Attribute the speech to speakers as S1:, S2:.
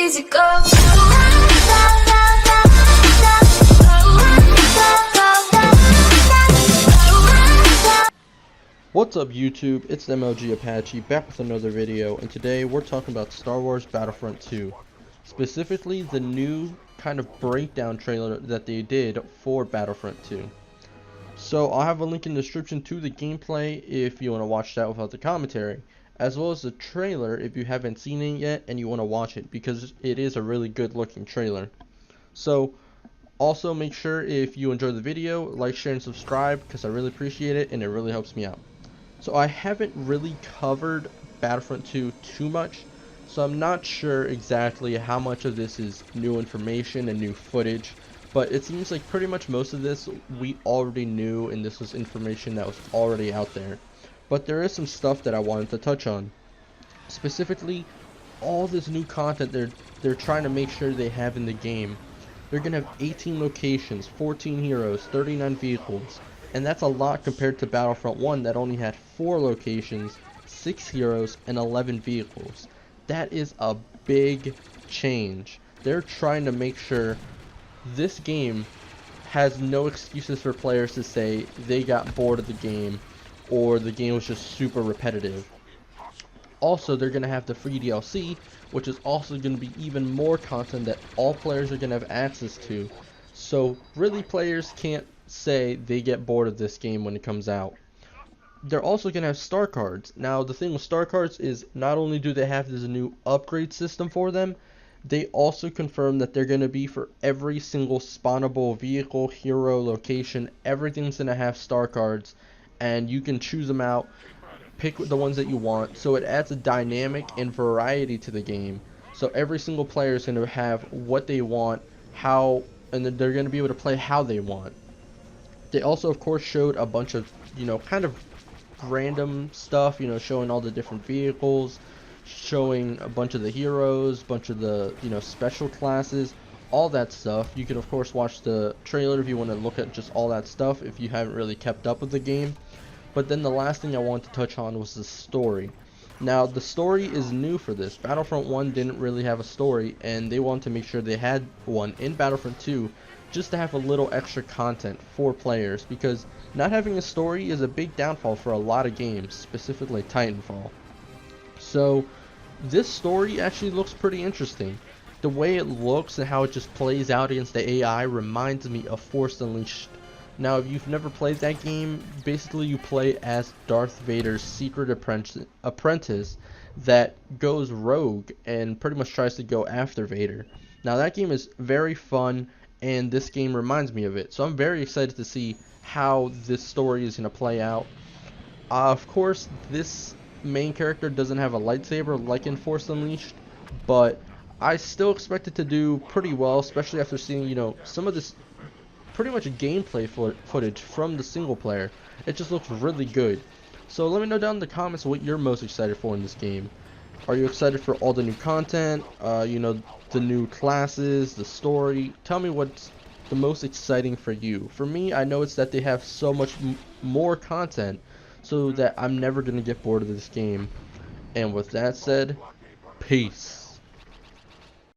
S1: easy go.
S2: What's up YouTube, it's MLG Apache back with another video, and today we're talking about Star Wars Battlefront 2. Specifically the new kind of breakdown trailer that they did for Battlefront 2. So I'll have a link in the description to the gameplay if you want to watch that without the commentary, as well as the trailer if you haven't seen it yet and you want to watch it, because it is a really good looking trailer. So also make sure if you enjoy the video, like, share, and subscribe, because I really appreciate it and it really helps me out. So I haven't really covered Battlefront 2 too much, so I'm not sure exactly how much of this is new information and new footage, but it seems like pretty much most of this we already knew and this was information that was already out there. But there is some stuff that I wanted to touch on. Specifically, all this new content they're trying to make sure they have in the game. They're going to have 18 locations, 14 heroes, 39 vehicles. And that's a lot compared to Battlefront 1 that only had 4 locations, 6 heroes, and 11 vehicles. That is a big change. They're trying to make sure this game has no excuses for players to say they got bored of the game or the game was just super repetitive. Also, they're going to have the free DLC, which is also going to be even more content that all players are going to have access to. So really players can't say they get bored of this game when it comes out. They're also going to have star cards. Now the thing with star cards is not only do they have this new upgrade system for them, they also confirm that they're going to be for every single spawnable vehicle, hero, location. Everything's going to have star cards and you can choose them out, pick the ones that you want. So it adds a dynamic and variety to the game. So every single player is going to have what they want, and they're going to be able to play how they want. They also, of course, showed a bunch of, kind of random stuff, showing all the different vehicles, showing a bunch of the heroes, bunch of the, special classes, all that stuff. You can, of course, watch the trailer if you want to look at just all that stuff if you haven't really kept up with the game. But then the last thing I wanted to touch on was the story. Now, the story is new for this. Battlefront 1 didn't really have a story, and they wanted to make sure they had one in Battlefront 2 just to have a little extra content for players, because not having a story is a big downfall for a lot of games, specifically Titanfall. So this story actually looks pretty interesting. The way it looks and how it just plays out against the AI reminds me of Force Unleashed. Now, if you've never played that game, basically you play as Darth Vader's secret apprentice that goes rogue and pretty much tries to go after Vader. Now, that game is very fun, and this game reminds me of it. So I'm very excited to see how this story is going to play out. Of course, this main character doesn't have a lightsaber like in Force Unleashed, but I still expect it to do pretty well, especially after seeing, some of this pretty much gameplay footage from the single player. It just looks really good. So let me know down in the comments what you're most excited for in this game. Are you excited for all the new content, the new classes, the story? Tell me what's the most exciting for you. For me, I know it's that they have so much more content so that I'm never going to get bored of this game. And with that said, peace.